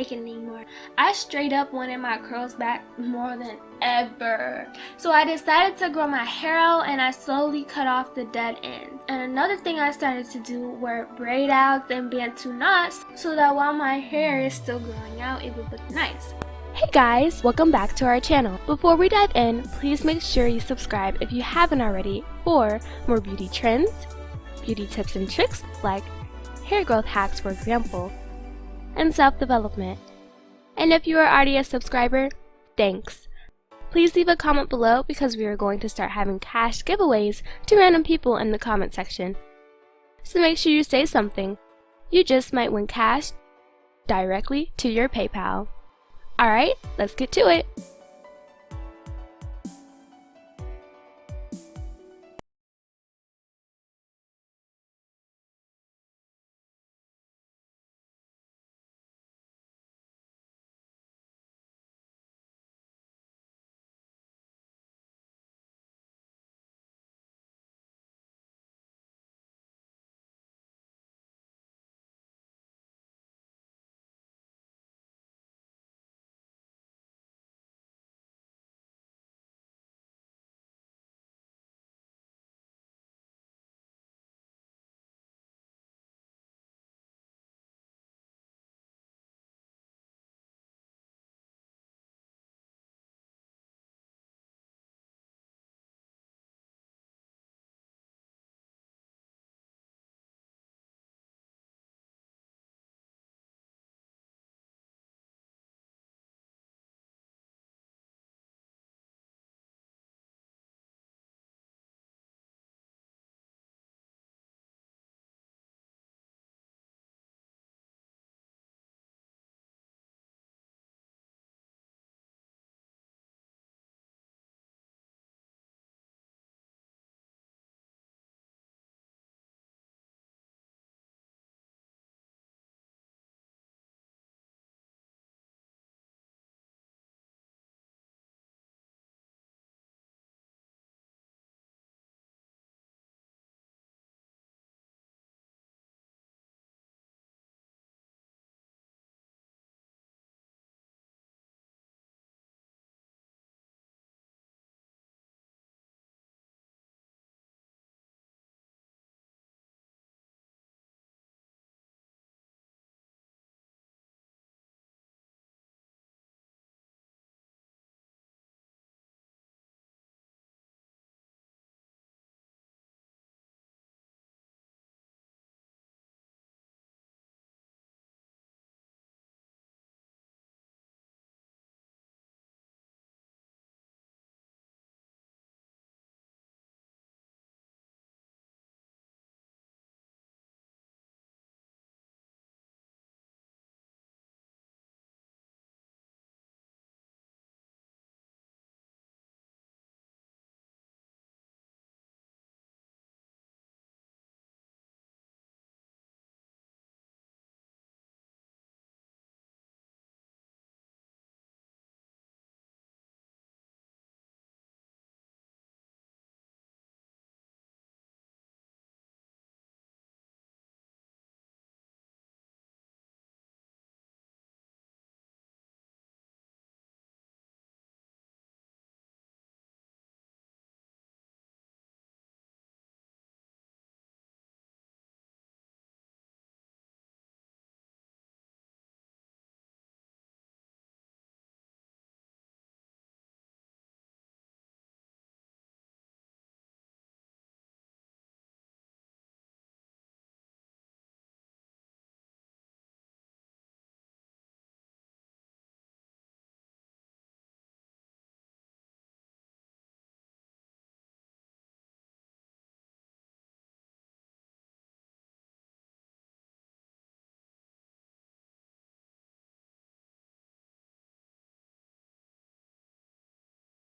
take it anymore. I straight up wanted my curls back more than ever. So I decided to grow my hair out, and I slowly cut off the dead ends. And another thing I started to do were braid outs and bantu knots, so that while my hair is still growing out, it would look nice. Hey guys, welcome back to our channel. Before we dive in, please make sure you subscribe if you haven't already for more beauty trends, beauty tips and tricks like hair growth hacks for example, and self-development. And if you are already a subscriber, thanks. Please leave a comment below because we are going to start having cash giveaways to random people in the comment section. So make sure you say something. You just might win cash directly to your PayPal. Alright, let's get to it!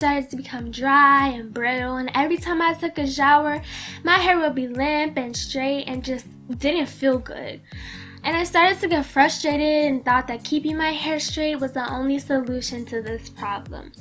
Started to become dry and brittle, and every time I took a shower, my hair would be limp and straight and just didn't feel good. And I started to get frustrated and thought that keeping my hair straight was the only solution to this problem.